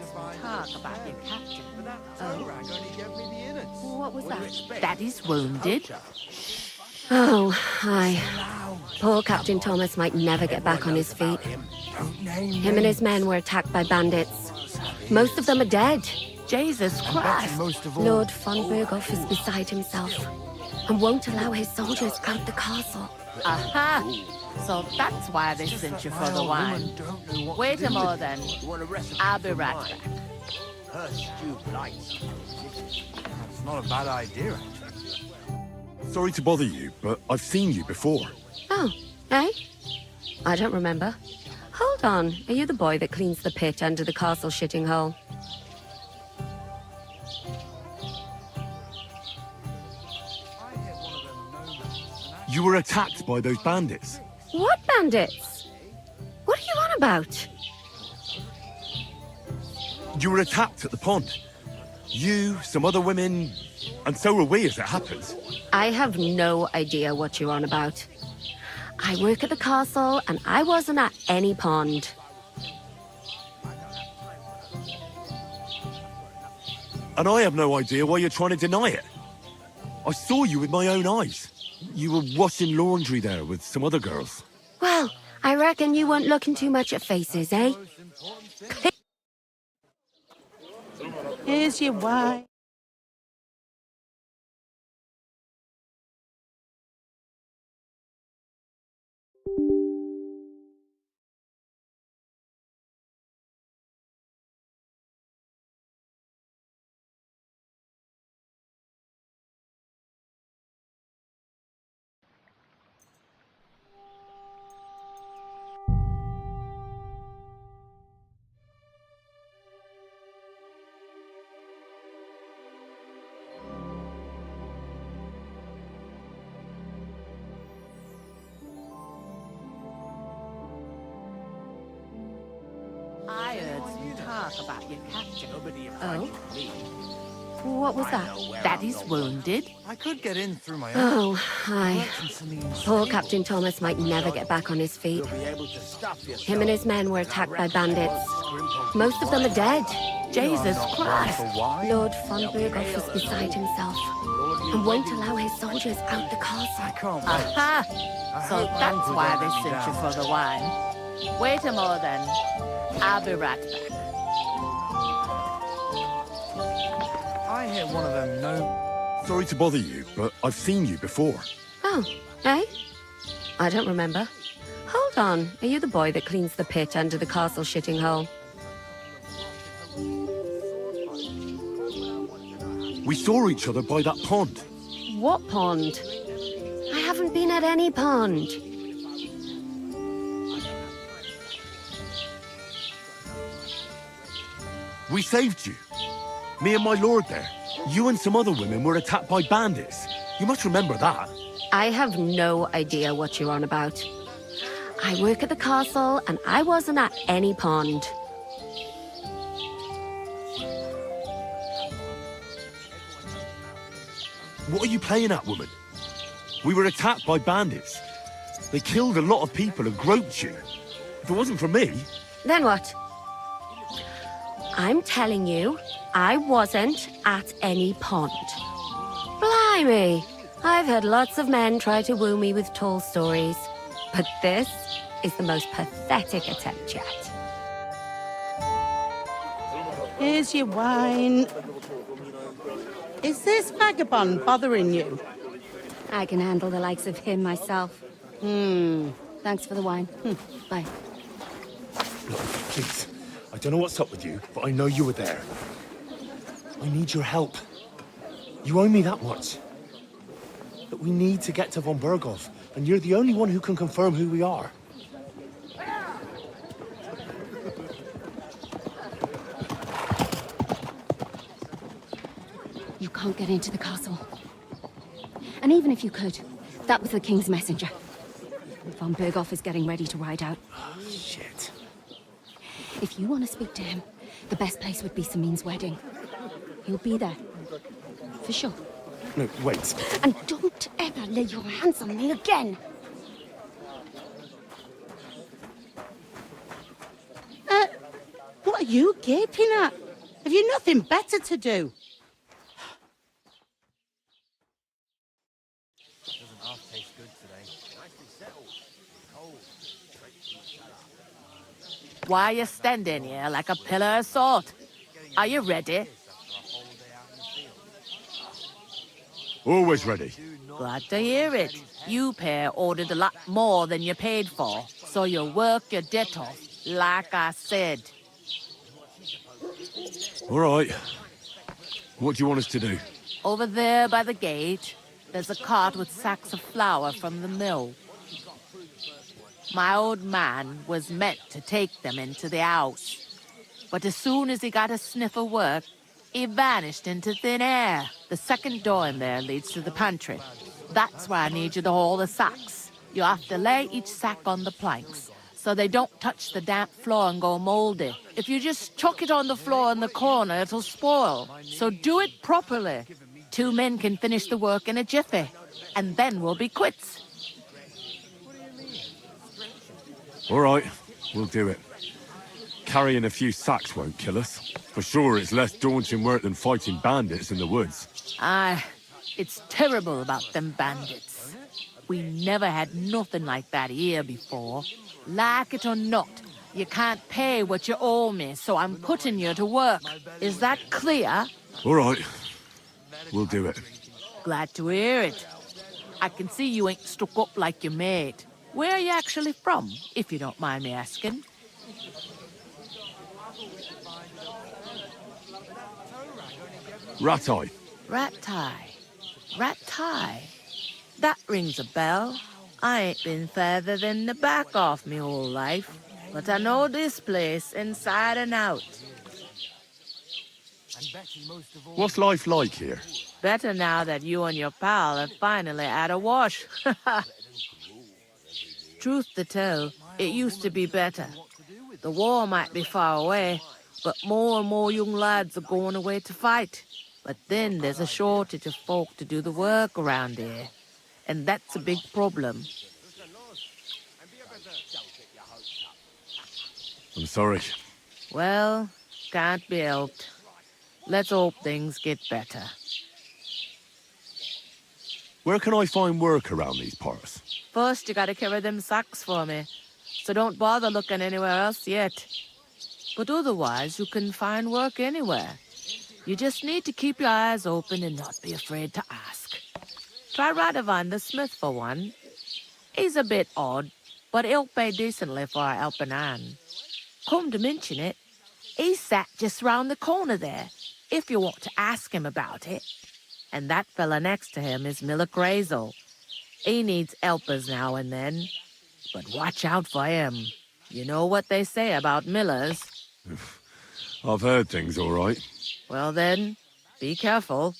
talk about your captain. Oh, What was that? Daddy's wounded. Oh, hi. Poor Captain Thomas might never get back on his feet. Him and his men were attacked by bandits. Most of them are dead. Jesus Christ. Lord von Berghoff is beside himself and won't allow his soldiers out the castle. Aha! So that's why they sent you for the wine. Wait a moment then. I'll be right back. That's not a bad idea, actually. Sorry to bother you, but I've seen you before. Oh, eh? I don't remember. Hold on, are you the boy that cleans the pit under the castle shitting hole? You were attacked by those bandits. What bandits? What are you on about? You were attacked at the pond. You, some other women, and so were we, as it happens. I have no idea what you're on about. I work at the castle, and I wasn't at any pond. And I have no idea why you're trying to deny it. I saw you with my own eyes. You were washing laundry there with some other girls. Well, I reckon you weren't looking too much at faces, eh? Here's your wine. I heard some talk about your captain. Oh? What was that? Daddy's wounded. I could get in through my own. Oh, hi. Poor Captain Thomas might never get back on his feet. Him and his men were attacked by bandits. Most of them are dead. Jesus Christ. Lord von Berghoff is beside himself and won't allow his soldiers out the castle. Aha! So that's why they sent you for the wine. Wait a moment then. I'll be right back. I hear one of them no. Sorry to bother you, but I've seen you before. Oh, eh? I don't remember. Hold on, are you the boy that cleans the pit under the castle shitting hole? We saw each other by that pond. What pond? I haven't been at any pond. We saved you. Me and my lord there. You and some other women were attacked by bandits. You must remember that. I have no idea what you're on about. I work at the castle, and I wasn't at any pond. What are you playing at, woman? We were attacked by bandits. They killed a lot of people and groped you. If it wasn't for me... Then what? I'm telling you, I wasn't at any pond. Blimey! I've had lots of men try to woo me with tall stories, but this is the most pathetic attempt yet. Here's your wine. Is this vagabond bothering you? I can handle the likes of him myself. Thanks for the wine. Bye. Look, please. I don't know what's up with you, but I know you were there. I need your help. You owe me that much. But we need to get to von Berghoff, and you're the only one who can confirm who we are. You can't get into the castle. And even if you could, that was the king's messenger. Von Berghoff is getting ready to ride out. Oh, shit. If you want to speak to him, the best place would be Samin's wedding. He'll be there. For sure. No, wait. And don't ever lay your hands on me again! What are you gaping at? Have you nothing better to do? Why are you standing here like a pillar of salt? Are you ready? Always ready. Glad to hear it. You pair ordered a lot more than you paid for, so you work your debt off, like I said. All right. What do you want us to do? Over there by the gate, there's a cart with sacks of flour from the mill. My old man was meant to take them into the house, but as soon as he got a sniff of work, he vanished into thin air. The second door in there leads to the pantry. That's where I need you to haul the sacks. You have to lay each sack on the planks, so they don't touch the damp floor and go moldy. If you just chuck it on the floor in the corner, it'll spoil. So do it properly. 2 men can finish the work in a jiffy, and then we'll be quits. All right, we'll do it. Carrying a few sacks won't kill us. For sure, it's less daunting work than fighting bandits in the woods. Aye, it's terrible about them bandits. We never had nothing like that here before. Like it or not, you can't pay what you owe me, so I'm putting you to work. Is that clear? All right, we'll do it. Glad to hear it. I can see you ain't stuck up like your mate. Where are you actually from, if you don't mind me asking? Ratai. Ratai. That rings a bell. I ain't been further than the back off me whole life, but I know this place inside and out. What's life like here? Better now that you and your pal have finally had a wash. Truth to tell, it used to be better. The war might be far away, but more and more young lads are going away to fight. But then there's a shortage of folk to do the work around here, and that's a big problem. I'm sorry. Well, can't be helped. Let's hope things get better. Where can I find work around these parts? First, you gotta carry them sacks for me, so don't bother looking anywhere else yet. But otherwise, you can find work anywhere. You just need to keep your eyes open and not be afraid to ask. Try Radovan the smith for one. He's a bit odd, but he'll pay decently for a helping hand. Come to mention it, he's sat just round the corner there, if you want to ask him about it. And that fella next to him is Miller Crazel. He needs helpers now and then, but watch out for him. You know what they say about Millers. I've heard things all right. Well then, be careful.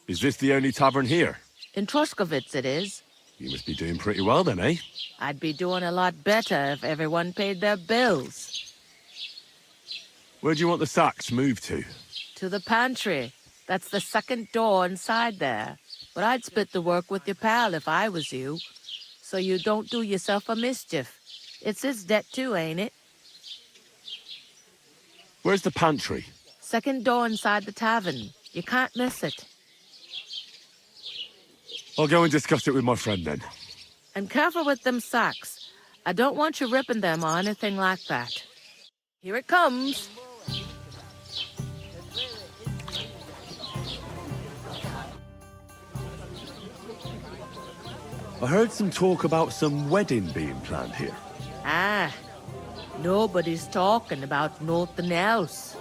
Is this the only tavern here? In Truskovitz it is. You must be doing pretty well then, eh? I'd be doing a lot better if everyone paid their bills. Where do you want the sacks moved to? To the pantry. That's the second door inside there. But I'd split the work with your pal if I was you, so you don't do yourself a mischief. It's his debt too, ain't it? Where's the pantry? Second door inside the tavern. You can't miss it. I'll go and discuss it with my friend then. And careful with them sacks. I don't want you ripping them or anything like that. Here it comes. I heard some talk about some wedding being planned here. Ah, nobody's talking about nothing else.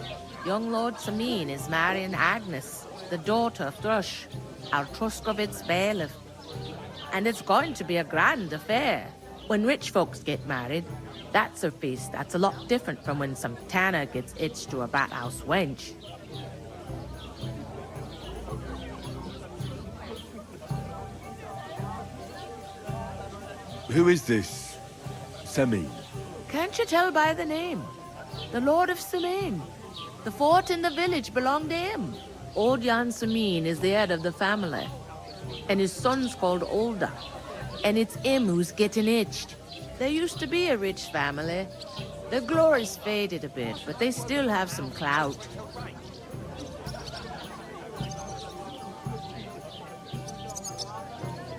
Young Lord Samin is marrying Agnes, the daughter of Thrush, our Truskovitz bailiff. And it's going to be a grand affair. When rich folks get married, that's a feast that's a lot different from when some tanner gets hitched to a bathouse wench. Who is this Semi? Can't you tell by the name? The Lord of Samin. The fort in the village belonged to him. Old Jan Samin is the head of the family, and his son's called Olda. And it's him who's getting itched. There used to be a rich family. Their glory's faded a bit, but they still have some clout.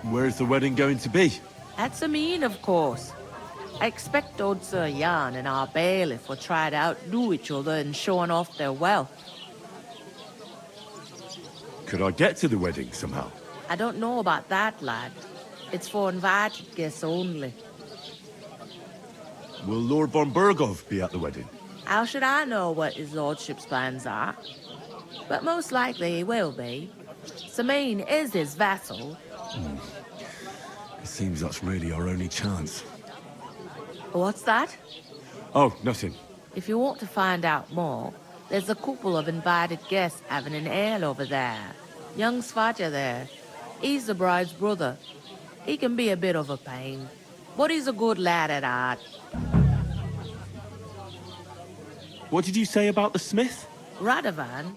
Where's the wedding going to be? At Samin, of course. I expect old Sir Jan and our bailiff will try to outdo each other in showing off their wealth. Could I get to the wedding somehow? I don't know about that, lad. It's for invited guests only. Will Lord von Burgov be at the wedding? How should I know what his lordship's plans are? But most likely he will be. Samin is his vassal. It seems that's really our only chance. What's that? Oh, nothing. If you want to find out more, there's a couple of invited guests having an ale over there. Young Svaja there. He's the bride's brother. He can be a bit of a pain, but he's a good lad at heart. What did you say about the smith? Radovan,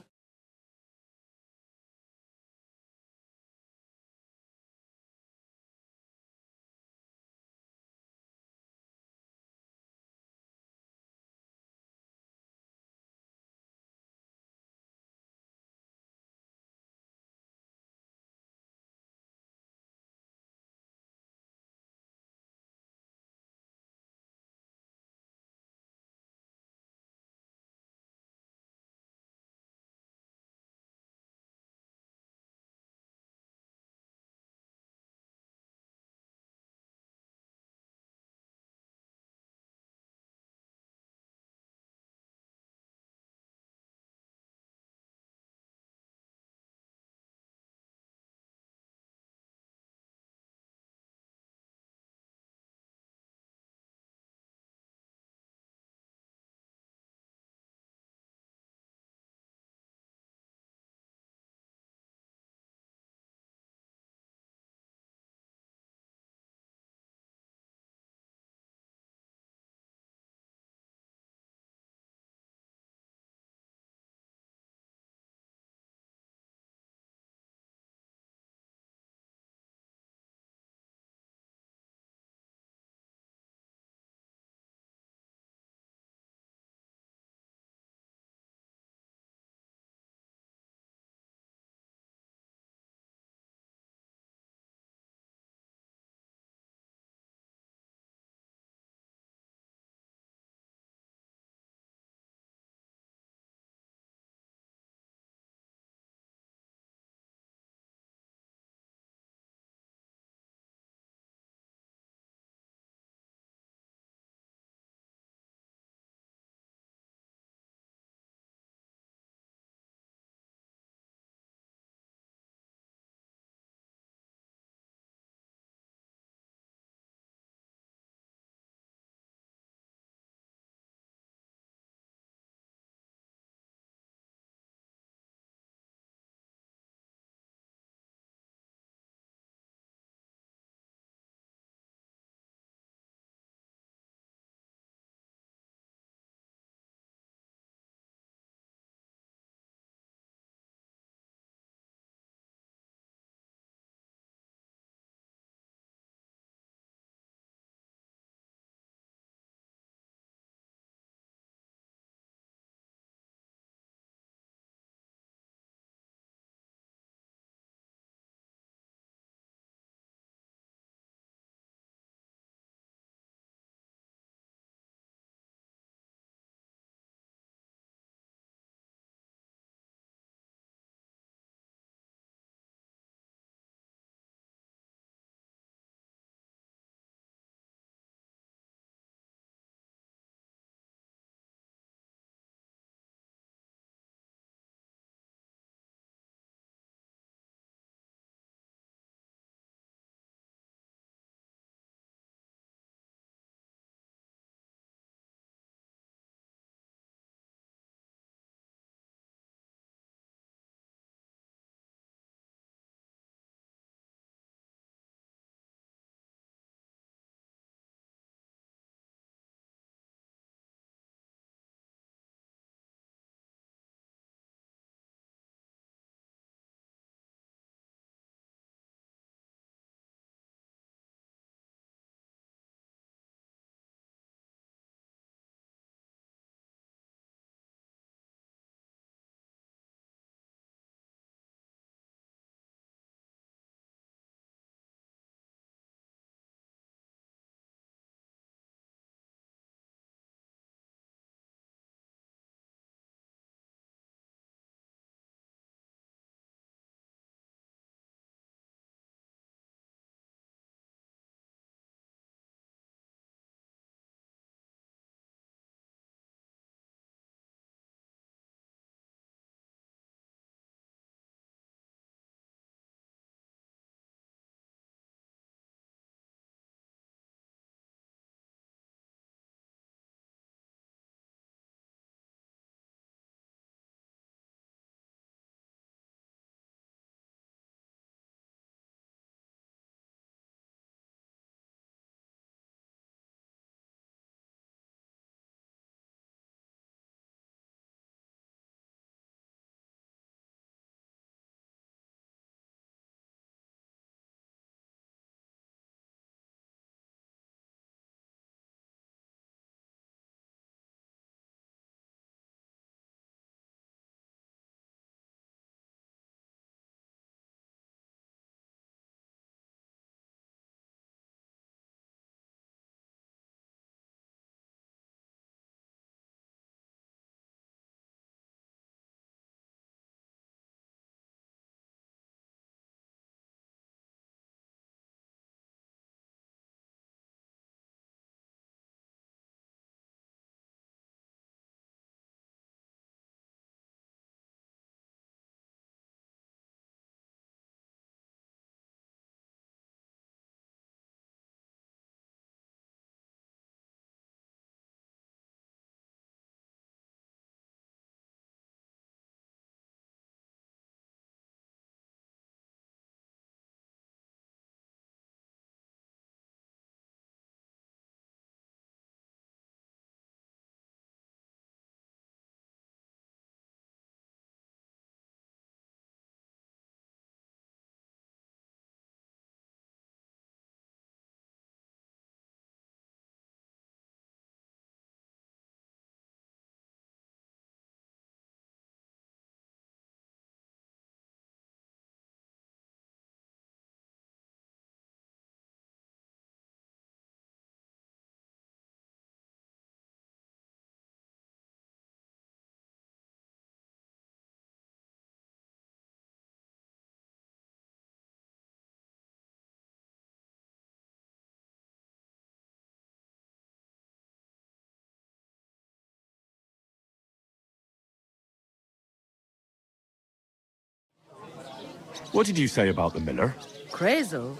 What did you say about the miller? Crazel?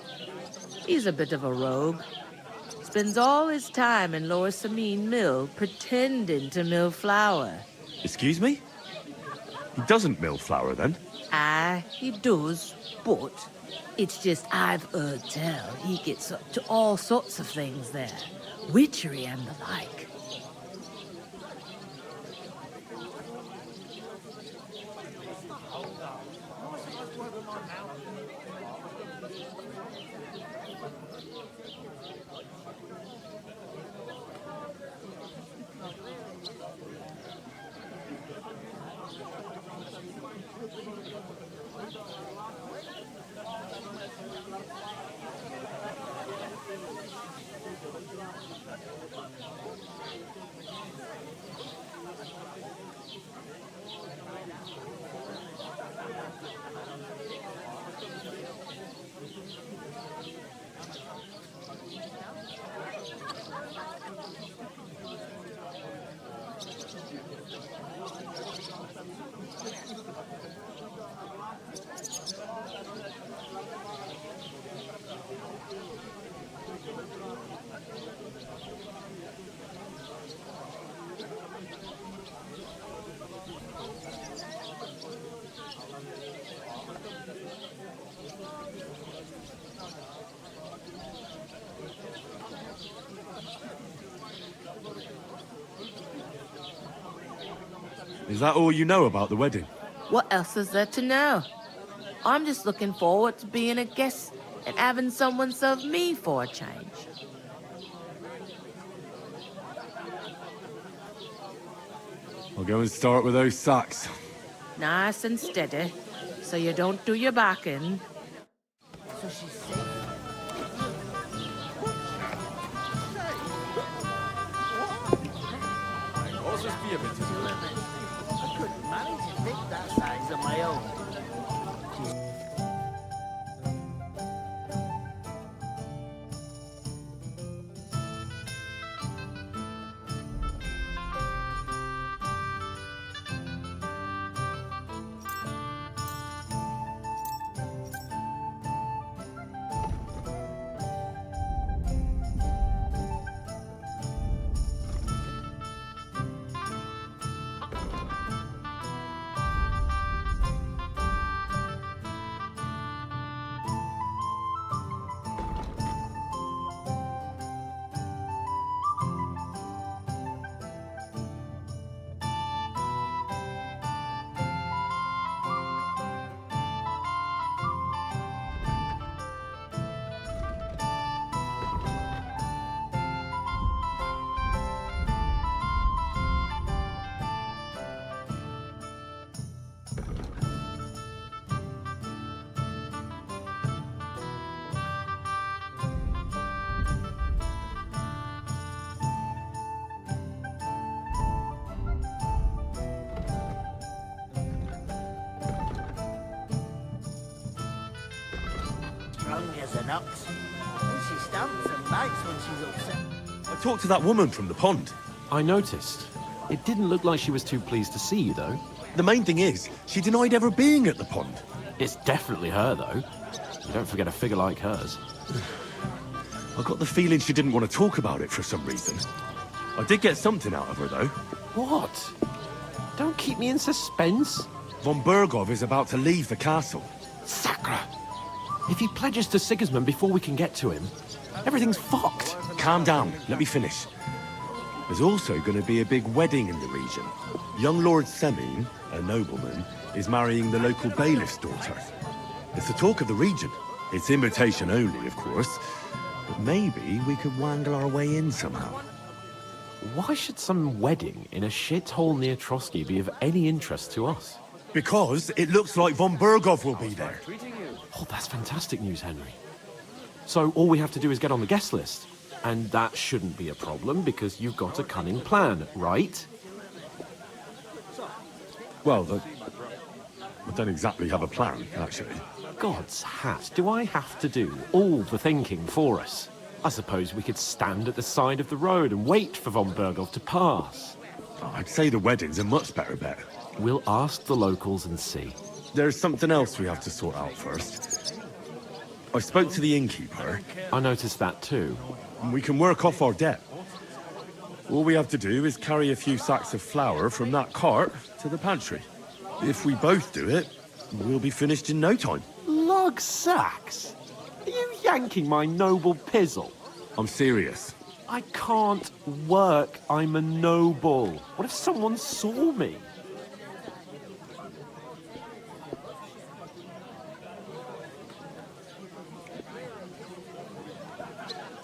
He's a bit of a rogue. Spends all his time in Lower Samine Mill pretending to mill flour. Excuse me? He doesn't mill flour, then? Aye, he does, but it's just I've heard tell he gets up to all sorts of things there. Witchery and the like. Is that all you know about the wedding? What else is there to know? I'm just looking forward to being a guest and having someone serve me for a change. I'll go and start with those sacks. Nice and steady, so you don't do your back in. So she's safe. Horses be a bit of a limit. I couldn't manage to pick that size on my own. Strong as an ox. And she stamps and bites when she's upset. I talked to that woman from the pond. I noticed. It didn't look like she was too pleased to see you, though. The main thing is, she denied ever being at the pond. It's definitely her, though. You don't forget a figure like hers. I got the feeling she didn't want to talk about it for some reason. I did get something out of her, though. What? Don't keep me in suspense. Von Bergov is about to leave the castle. Sacre! If he pledges to Sigismund before we can get to him, everything's fucked. Calm down, let me finish. There's also going to be a big wedding in the region. Young Lord Semin, a nobleman, is marrying the local bailiff's daughter. It's the talk of the region. It's invitation only, of course. But maybe we could wangle our way in somehow. Why should some wedding in a shithole near Trotsky be of any interest to us? Because it looks like Von Bergov will be there. Oh, that's fantastic news, Henry. So all we have to do is get on the guest list. And that shouldn't be a problem because you've got a cunning plan, right? Well, I don't exactly have a plan, actually. God's hat, do I have to do all the thinking for us? I suppose we could stand at the side of the road and wait for Von Bergov to pass. I'd say the wedding's a much better bet. We'll ask the locals and see. there's something else we have to sort out first. I spoke to the innkeeper, I noticed that too. and we can work off our debt. All we have to do is carry a few sacks of flour from that cart to the pantry. If we both do it, we'll be finished in no time. Lug sacks? Are you yanking my noble pizzle? I'm serious. I can't work. I'm a noble. What if someone saw me?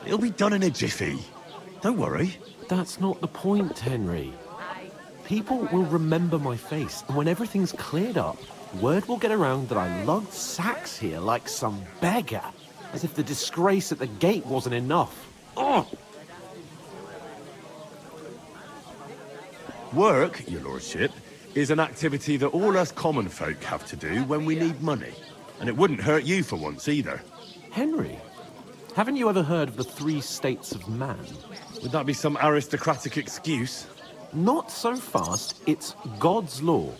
It'll be done in a jiffy. Don't worry. That's not the point, Henry. People will remember my face, and when everything's cleared up, word will get around that I lugged sacks here like some beggar, as if the disgrace at the gate wasn't enough. Ugh! Work, your lordship, is an activity that all us common folk have to do when we need money. And it wouldn't hurt you for once either. Henry, haven't you ever heard of the 3 states of man? Would that be some aristocratic excuse? Not so fast. It's God's law.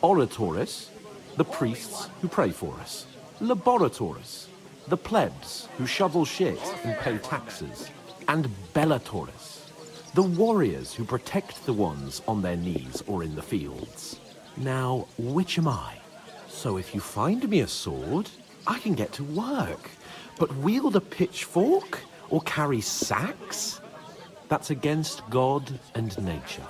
Oratoris, the priests who pray for us. Laboratoris, the plebs who shovel shit and pay taxes. And Bellatoris, the warriors who protect the ones on their knees or in the fields. Now, which am I? So if you find me a sword, I can get to work. But wield a pitchfork or carry sacks? That's against God and nature.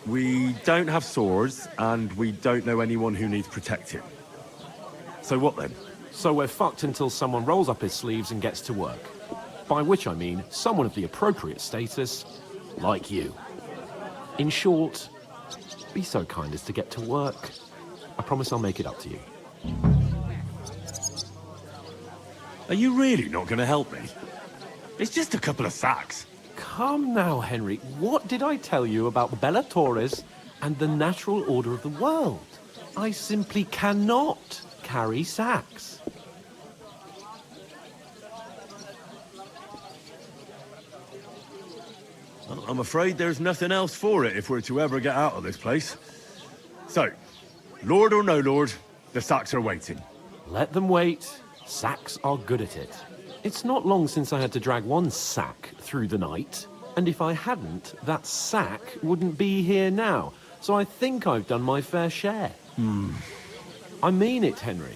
We don't have swords, and we don't know anyone who needs protecting. So what then? So we're fucked until someone rolls up his sleeves and gets to work. By which I mean someone of the appropriate status, like you. In short, be so kind as to get to work. I promise I'll make it up to you. Are you really not going to help me? It's just a couple of sacks. Come now, Henry. What did I tell you about Bellatoris and the natural order of the world? I simply cannot carry sacks. Well, I'm afraid there's nothing else for it if we're to ever get out of this place. So, lord or no lord, the sacks are waiting. Let them wait. Sacks are good at it. It's not long since I had to drag one sack through the night, and if I hadn't, that sack wouldn't be here now. So I think I've done my fair share. I mean it, Henry.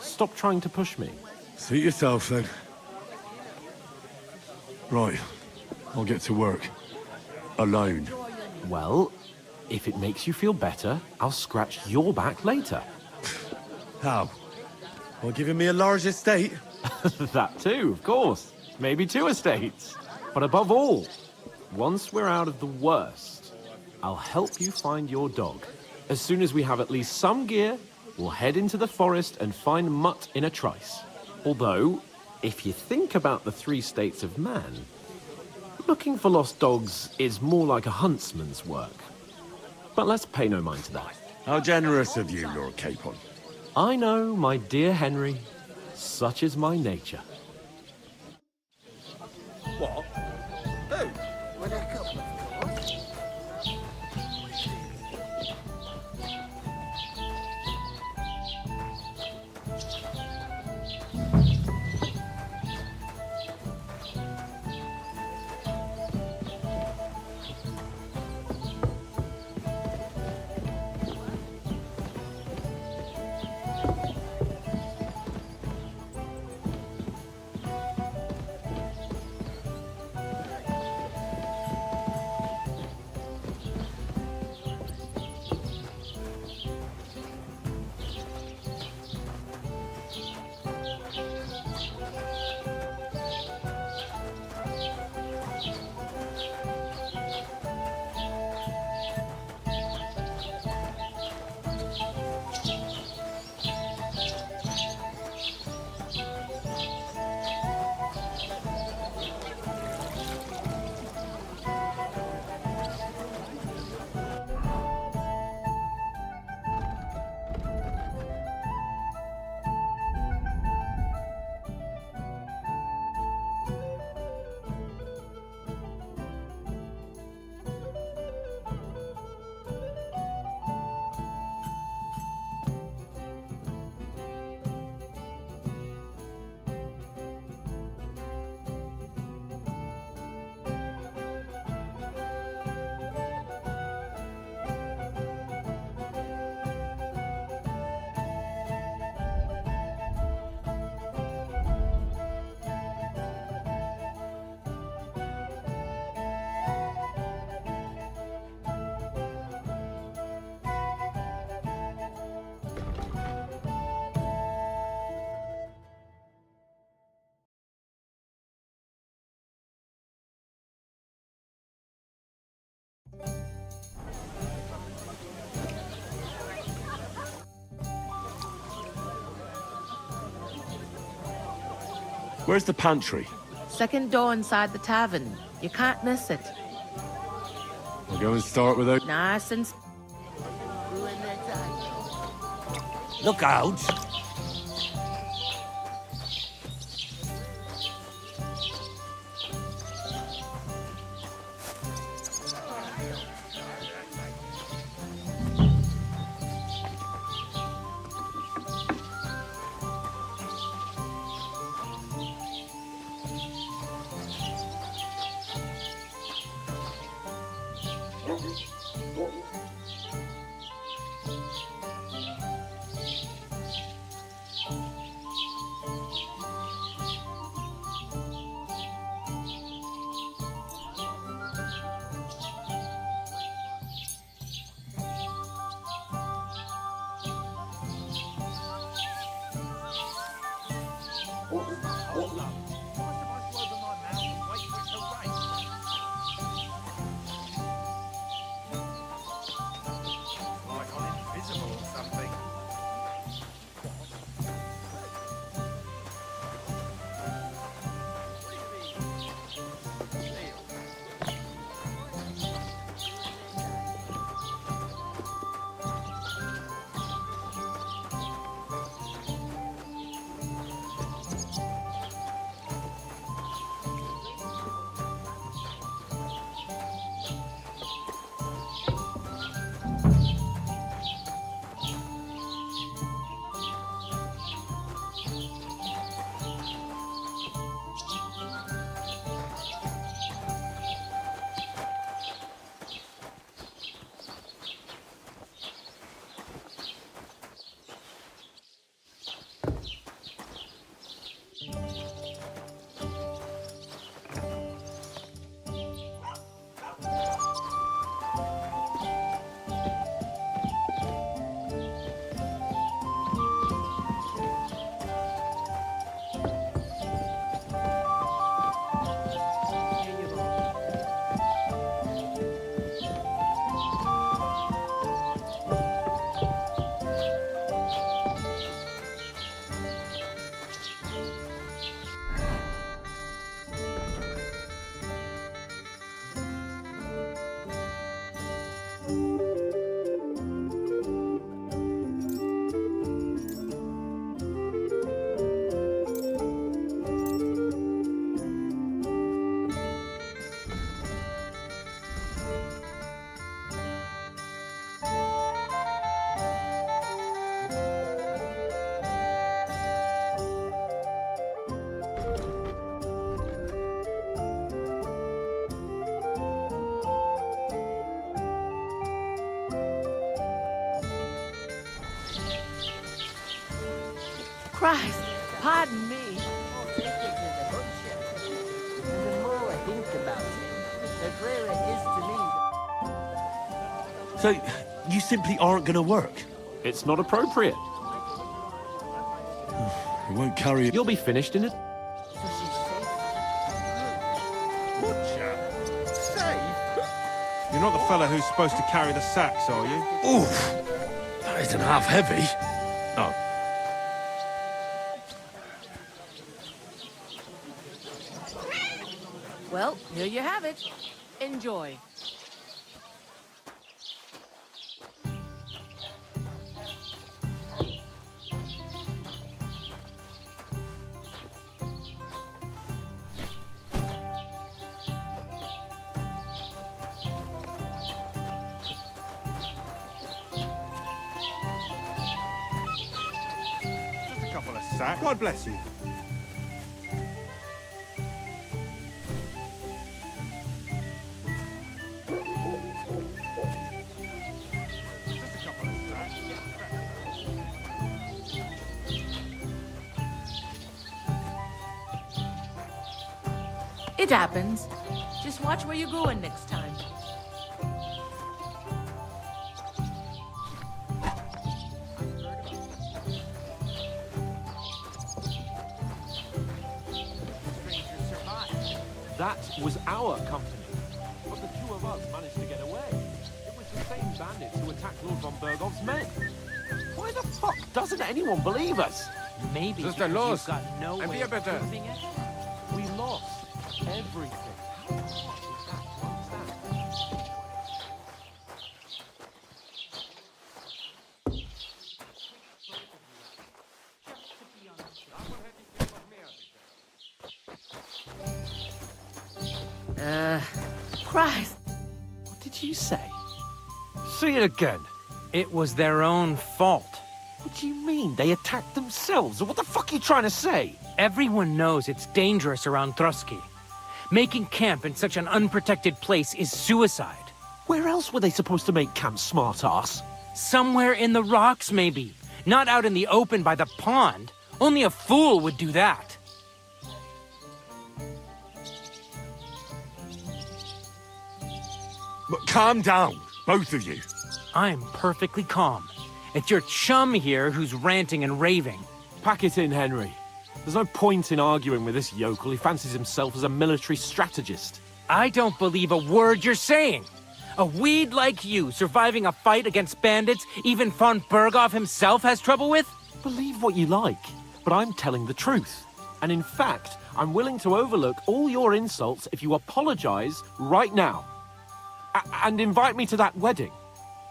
Stop trying to push me. Suit yourself, then. Right, I'll get to work. Alone. Well, if it makes you feel better, I'll scratch your back later. How? By giving me a large estate? That too, of course. Maybe 2 estates. But above all, once we're out of the worst, I'll help you find your dog. As soon as we have at least some gear, we'll head into the forest and find Mutt in a trice. Although, if you think about the 3 states of man, looking for lost dogs is more like a huntsman's work. But let's pay no mind to that. How generous of you, Lord Capon. I know, my dear Henry. Such is my nature. What? Who? With a couple, of course. Where's the pantry? Second door inside the tavern. You can't miss it. I'll go and start with a... Nice and... Ruin their time. Look out! Christ, pardon me. More tickets in the butcher. And the more I think about it, the clearer it is to me. So, you simply aren't going to work? It's not appropriate. We won't carry it. You'll be finished in it. So she's safe. Butcher? Safe? You're not the fella who's supposed to carry the sacks, are you? Oof! That isn't half heavy. Oh. Well, here you have it. Enjoy. Just a couple of sacks. God bless you. It happens. Just watch where you're going next time. That was our company. But the two of us managed to get away. It was the same bandits who attacked Lord von Bergov's men. Why the fuck doesn't anyone believe us? Maybe Sister because Luz, you've got no way envía of better. proving it. We lost everything. Christ. What did you say? Say it again. It was their own fault. What do you mean? They attacked themselves? What the fuck are you trying to say? Everyone knows it's dangerous around Trotsky. Making camp in such an unprotected place is suicide. Where else were they supposed to make camp, smart-ass? Somewhere in the rocks, maybe. Not out in the open by the pond. Only a fool would do that. But calm down, both of you. I'm perfectly calm. It's your chum here who's ranting and raving. Pack it in, Henry. There's no point in arguing with this yokel. He fancies himself as a military strategist. I don't believe a word you're saying. A weed like you surviving a fight against bandits even von Berghoff himself has trouble with? Believe what you like, but I'm telling the truth. And in fact, I'm willing to overlook all your insults if you apologize right now. And invite me to that wedding.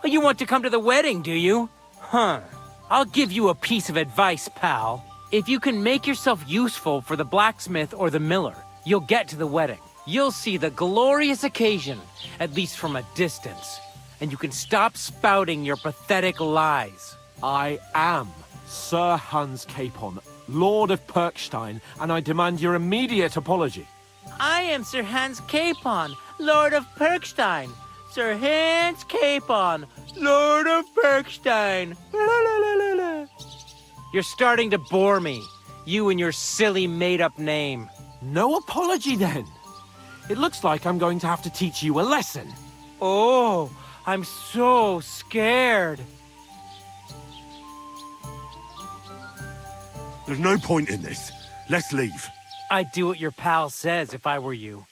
Oh, you want to come to the wedding, do you? Huh. I'll give you a piece of advice, pal. If you can make yourself useful for the blacksmith or the miller, you'll get to the wedding. You'll see the glorious occasion, at least from a distance. And you can stop spouting your pathetic lies. I am Sir Hans Capon, Lord of Perkstein, and I demand your immediate apology. I am Sir Hans Capon, Lord of Perkstein. Sir Hans Capon, Lord of Perkstein. La, la, la, la, la. You're starting to bore me, you and your silly made-up name. No apology, then. It looks like I'm going to have to teach you a lesson. Oh, I'm so scared. There's no point in this. Let's leave. I'd do what your pal says if I were you.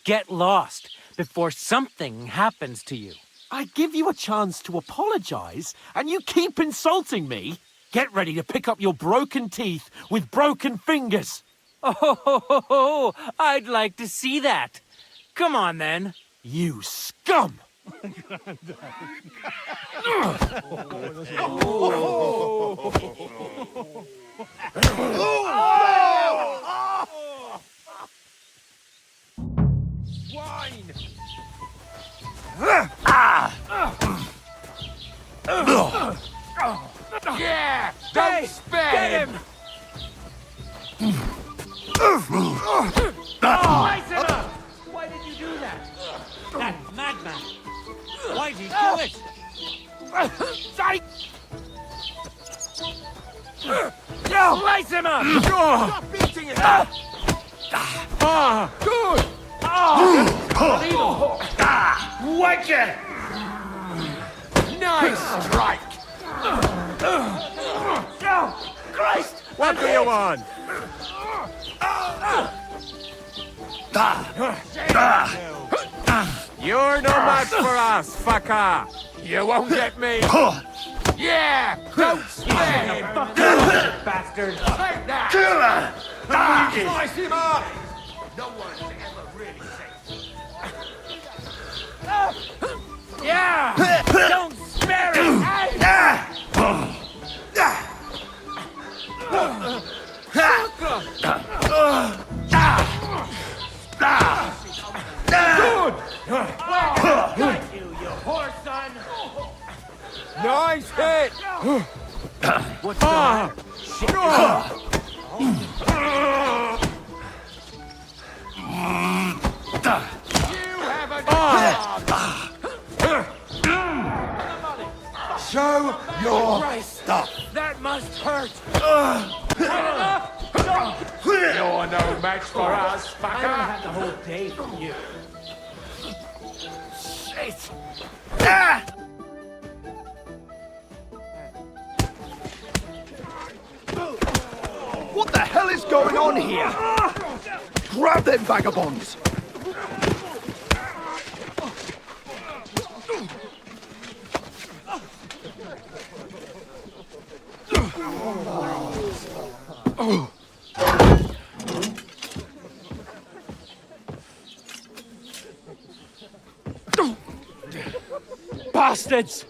Get lost before something happens to you. I give you a chance to apologize, and you keep insulting me. Get ready to pick up your broken teeth with broken fingers. Oh, I'd like to see that. Come on, then. You scum! Yeah! Don't spare him! Why did you do that? That madman. Why did you do it? Slice him up! Stop beating it! Good! Wicked! Nice strike! Christ! What do you want? You're no match for us, fucker! You won't get me! Yeah! Don't spare him! Bastard! Take that! Slice him up! No one's ever really safe. Yeah! Don't spare him! Good! Got you, you whore son! Nice hit! What's the matter? You haven't Show your Christ! stuff. That must hurt! You're no match for us, I don't fucker! have the whole day from you. Shit. What the hell is going on here? Grab them vagabonds! Bastards!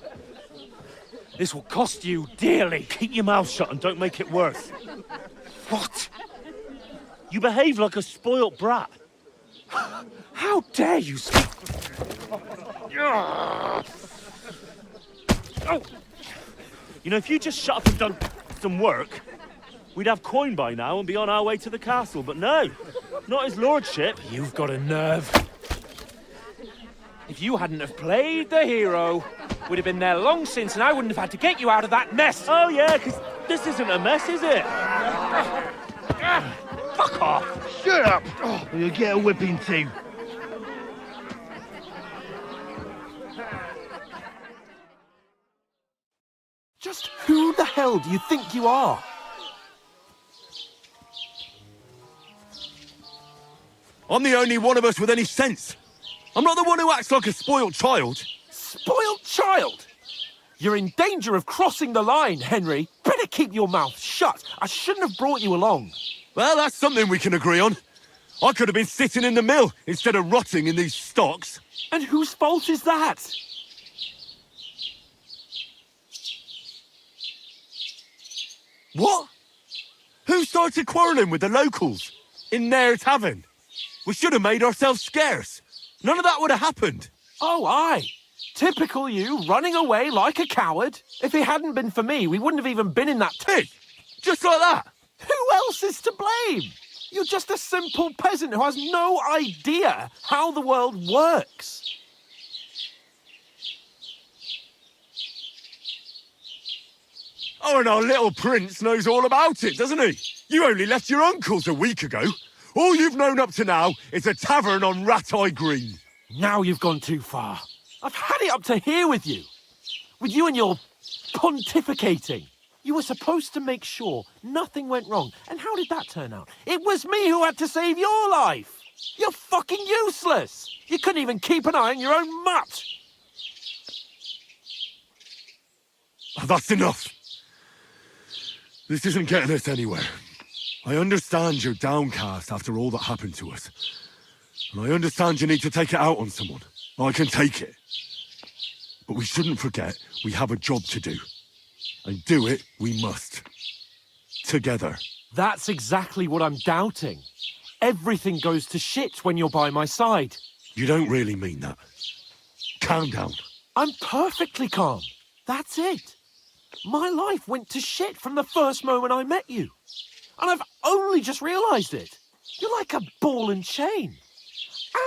This will cost you dearly. Keep your mouth shut and don't make it worse. What? You behave like a spoilt brat. How dare you speak? You know, if you just shut up and done some work, we'd have coin by now and be on our way to the castle. But no, not his lordship. You've got a nerve. If you hadn't have played the hero, we'd have been there long since and I wouldn't have had to get you out of that mess. Oh yeah, because this isn't a mess, is it? Fuck off. Shut up! Or you'll get a whipping too. Just who the hell do you think you are? I'm the only one of us with any sense. I'm not the one who acts like a spoiled child. Spoiled child? You're in danger of crossing the line, Henry. Better keep your mouth shut. I shouldn't have brought you along. Well, that's something we can agree on. I could have been sitting in the mill instead of rotting in these stocks. And whose fault is that? What? Who started quarrelling with the locals in their tavern? We should have made ourselves scarce. None of that would have happened. Oh, aye. Typical you, running away like a coward. If it hadn't been for me, we wouldn't have even been in that Hey, just like that. Who else is to blame? You're just a simple peasant who has no idea how the world works. Oh, and our little prince knows all about it, doesn't he? You only left your uncle's a week ago. All you've known up to now is a tavern on Rat-Eye Green. Now you've gone too far. I've had it up to here with you. With you and your pontificating. You were supposed to make sure nothing went wrong. And how did that turn out? It was me who had to save your life. You're fucking useless. You couldn't even keep an eye on your own mutt. Oh, that's enough. This isn't getting us anywhere. I understand you're downcast after all that happened to us. And I understand you need to take it out on someone. I can take it. But we shouldn't forget we have a job to do. And do it we must. Together. That's exactly what I'm doubting. Everything goes to shit when you're by my side. You don't really mean that. Calm down. I'm perfectly calm. That's it. My life went to shit from the first moment I met you. And I've only just realised it. You're like a ball and chain.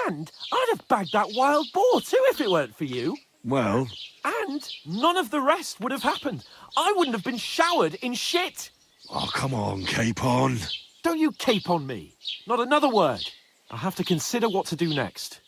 And I'd have bagged that wild boar too if it weren't for you. Well... And none of the rest would have happened. I wouldn't have been showered in shit. Oh, come on, Capon. Don't you cape on me. Not another word. I'll have to consider what to do next.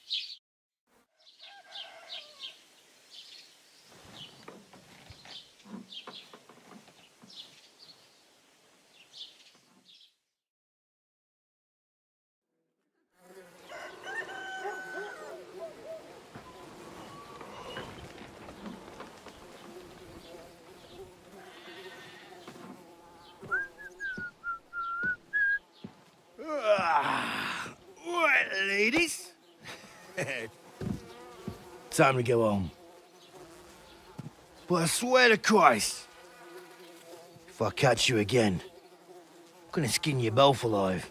Right, ladies. Time to go home. But I swear to Christ, if I catch you again, I'm gonna skin you both alive.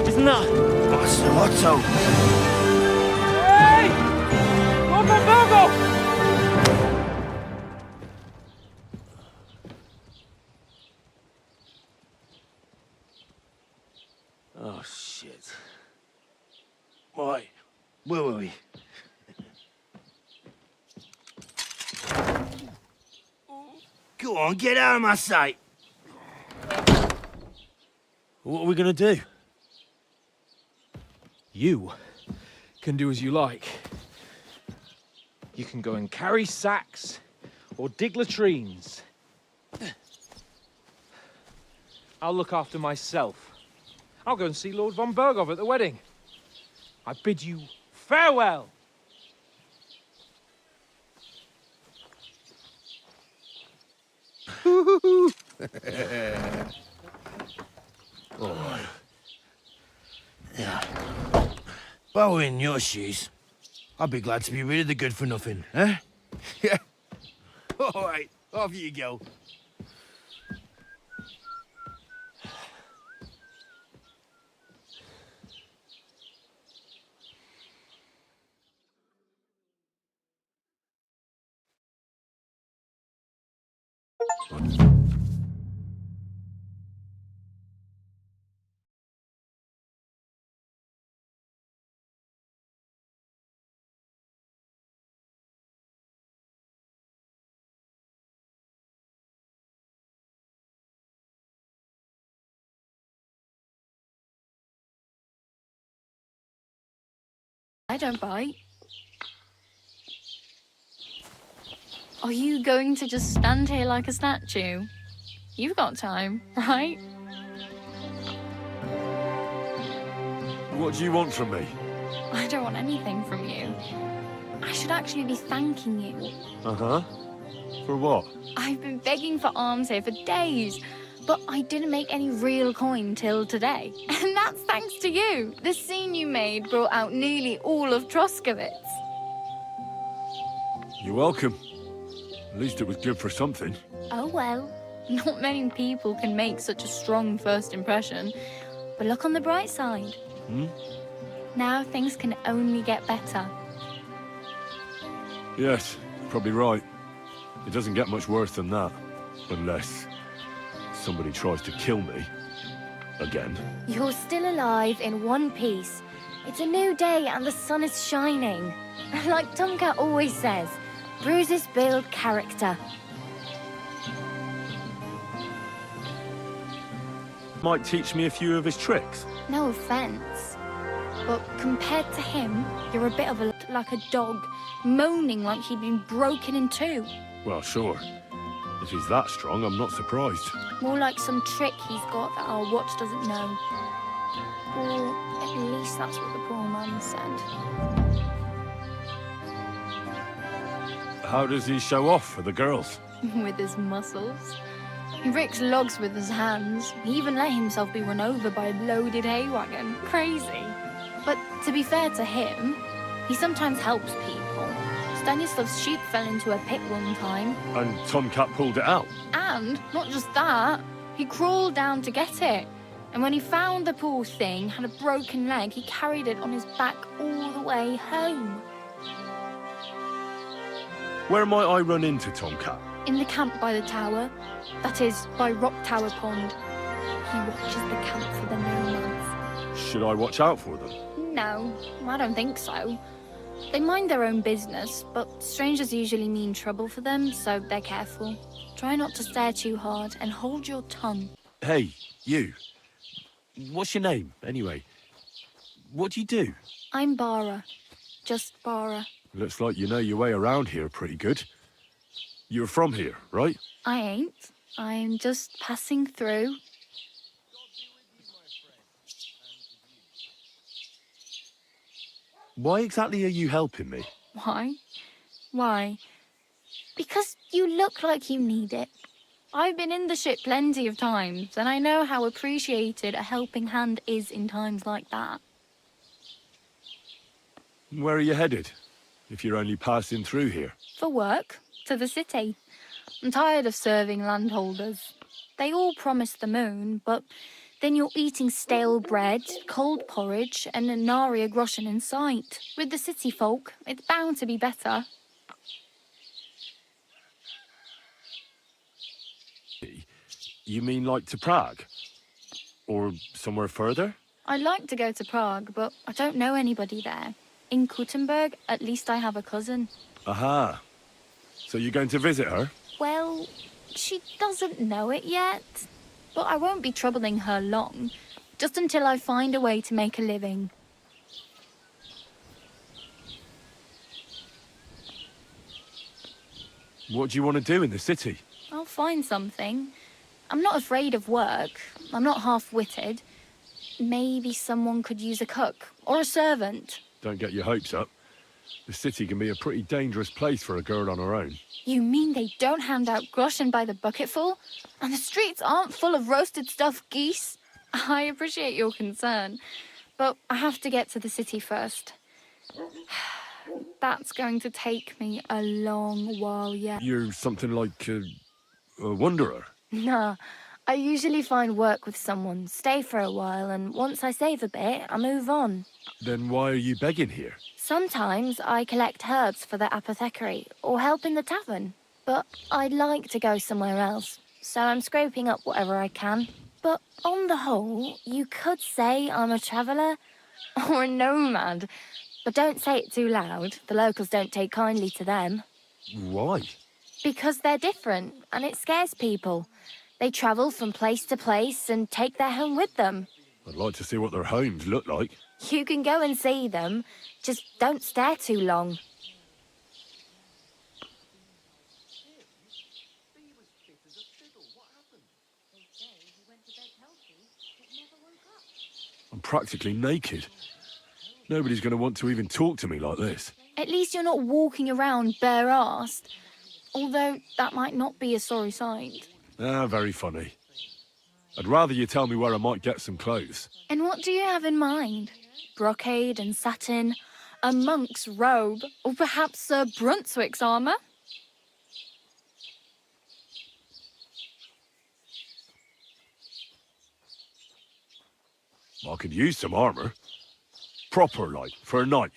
Isn't that? That's the motto. Oh, shit. Right. Where were we? Go on, get out of my sight. What are we gonna do? You can do as you like. You can go and carry sacks or dig latrines. I'll look after myself. I'll go and see Lord von Berghoff at the wedding. I bid you farewell. If I were in your shoes, I'd be glad to be rid of the good for nothing, eh? Yeah. All right, off you go. I don't bite. Are you going to just stand here like a statue? You've got time, right? What do you want from me? I don't want anything from you. I should actually be thanking you. Uh-huh. For what? I've been begging for alms here for days, but I didn't make any real coin till today. And that's thanks to you. The scene you made brought out nearly all of Troskowitz. You're welcome. At least it was good for something. Oh well, not many people can make such a strong first impression. But look on the bright side. Now things can only get better. Yes, probably right. It doesn't get much worse than that. Unless somebody tries to kill me. Again. You're still alive in one piece. It's a new day and the sun is shining. Like Tomcat always says, bruises build character. Might teach me a few of his tricks. No offense, but compared to him, you're a bit of like a dog, moaning like he'd been broken in two. Well, sure. If he's that strong, I'm not surprised. More like some trick he's got that our watch doesn't know. Or at least that's what the poor man said. How does he show off for the girls? With his muscles. He rakes logs with his hands. He even let himself be run over by a loaded hay wagon. Crazy. But to be fair to him, he sometimes helps people. Stanislav's sheep fell into a pit one time. And Tomcat pulled it out. And not just that, he crawled down to get it. And when he found the poor thing had a broken leg, he carried it on his back all the way home. Where might I run into Tomcat? In the camp by the tower. That is, by Rock Tower Pond. He watches the camp for the nomads. Should I watch out for them? No, I don't think so. They mind their own business, but strangers usually mean trouble for them, so they're careful. Try not to stare too hard and hold your tongue. Hey, you. What's your name, anyway? What do you do? I'm Bara. Just Bara. Looks like you know your way around here pretty good. You're from here, right? I ain't. I'm just passing through. Why exactly are you helping me? Why? Why? Because you look like you need it. I've been in the ship plenty of times, and I know how appreciated a helping hand is in times like that. Where are you headed? If you're only passing through here. For work, to the city. I'm tired of serving landholders. They all promise the moon, but then you're eating stale bread, cold porridge, and a nary a groschen in sight. With the city folk, it's bound to be better. You mean like to Prague? Or somewhere further? I'd like to go to Prague, but I don't know anybody there. In Kuttenberg, at least I have a cousin. Aha. So you're going to visit her? Well, she doesn't know it yet. But I won't be troubling her long. Just until I find a way to make a living. What do you want to do in the city? I'll find something. I'm not afraid of work. I'm not half-witted. maybe someone could use a cook or a servant. Don't get your hopes up. The city can be a pretty dangerous place for a girl on her own. You mean they don't hand out groschen by the bucketful? And the streets aren't full of roasted stuffed geese? I appreciate your concern, but I have to get to the city first. That's going to take me a long while yet. You're something like a wanderer. Nah, I usually find work with someone, stay for a while, and once I save a bit, I move on. Then why are you begging here? Sometimes I collect herbs for the apothecary or help in the tavern, but I'd like to go somewhere else, so I'm scraping up whatever I can. But on the whole, you could say I'm a traveller or a nomad, but don't say it too loud. The locals don't take kindly to them. Why? Because they're different, and it scares people. They travel from place to place and take their home with them. I'd like to see what their homes look like. You can go and see them, just don't stare too long. I'm practically naked. Nobody's going to want to even talk to me like this. At least you're not walking around bare-assed. Although that might not be a sorry sight. Ah, very funny. I'd rather you tell me where I might get some clothes. And what do you have in mind? Brocade and satin, a monk's robe, or perhaps Sir Brunswick's armour? I could use some armour. Proper, like, for a night.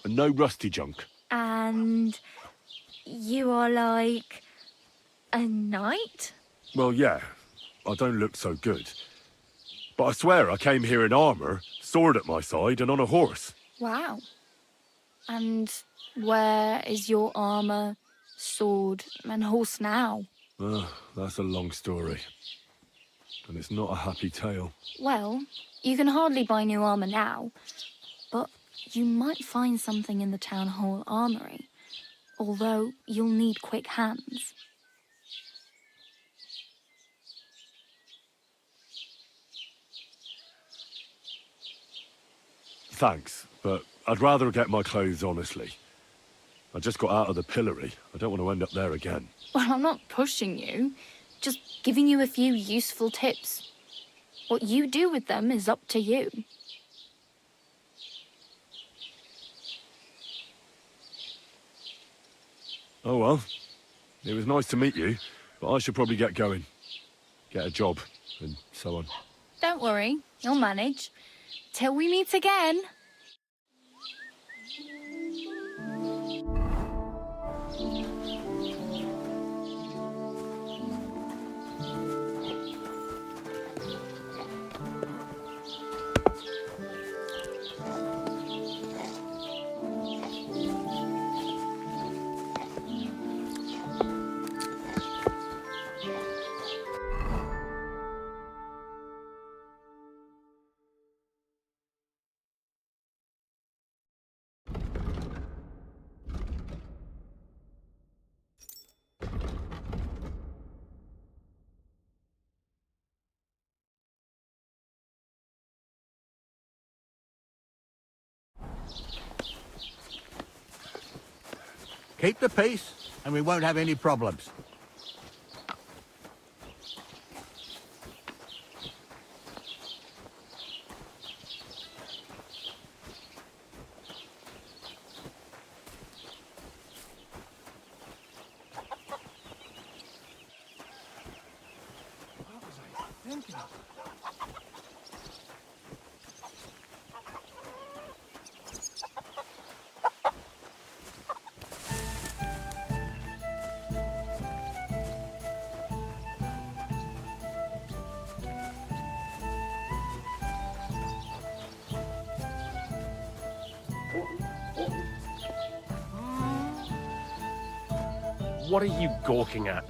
And no rusty junk. And you are like a knight? Well, yeah. I don't look so good. But I swear I came here in armour, sword at my side, and on a horse. Wow. And where is your armour, sword, and horse now? That's a long story. And it's not a happy tale. Well, you can hardly buy new armour now, but you might find something in the town hall armoury, although you'll need quick hands. Thanks, but I'd rather get my clothes honestly. I just got out of the pillory. I don't want to end up there again. Well, I'm not pushing you, just giving you a few useful tips. What you do with them is up to you. Oh well, it was nice to meet you, but I should probably get going. Get a job, and so on. Don't worry, you'll manage. Till we meet again. Keep the peace, and we won't have any problems. What are you gawking at?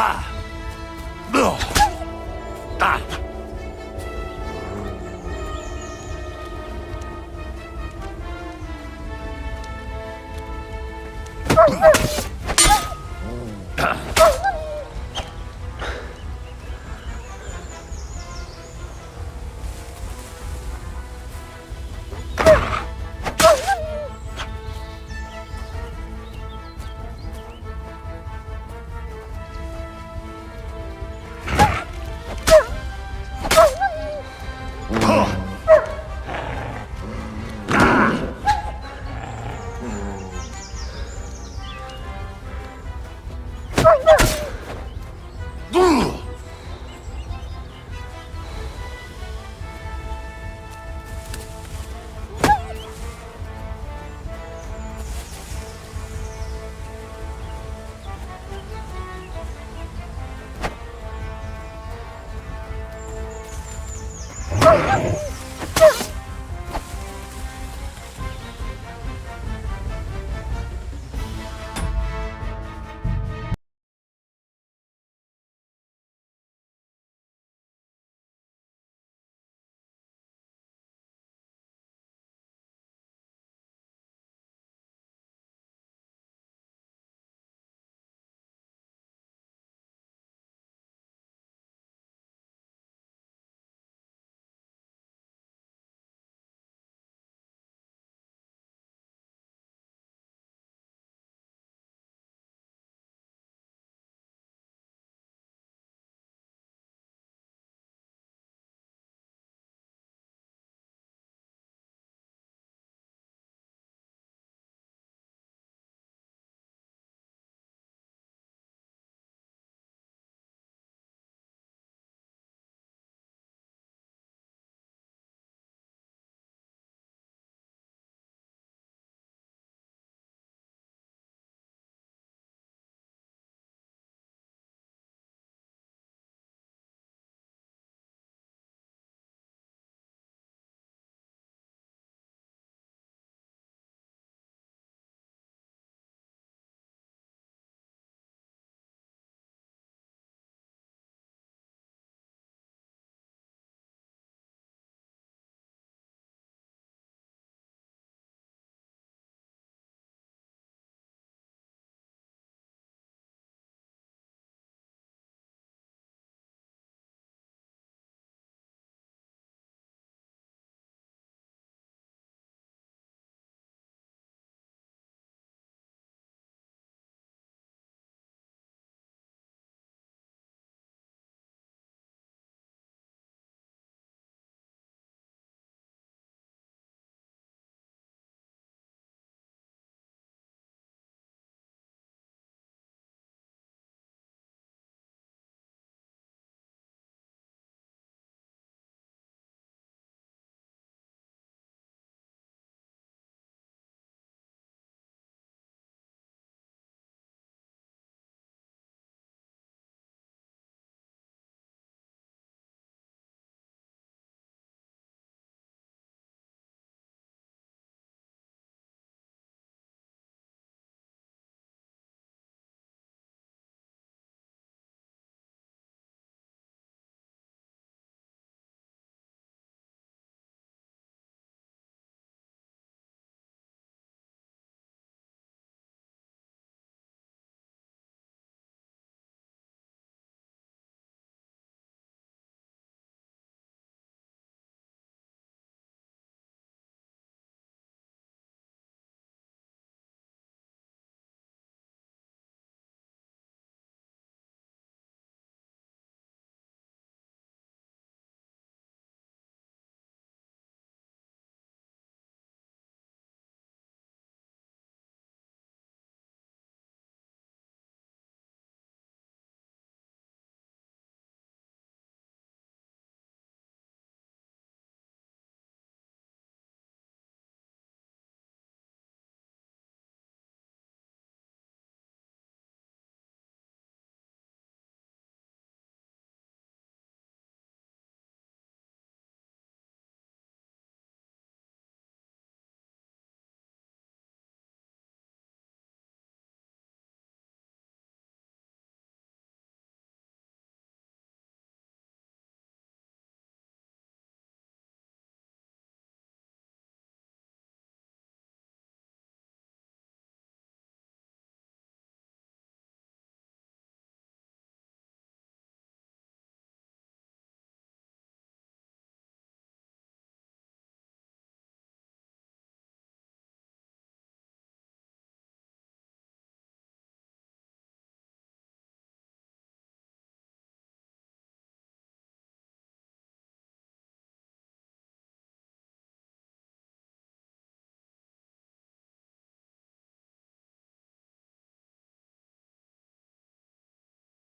Oh!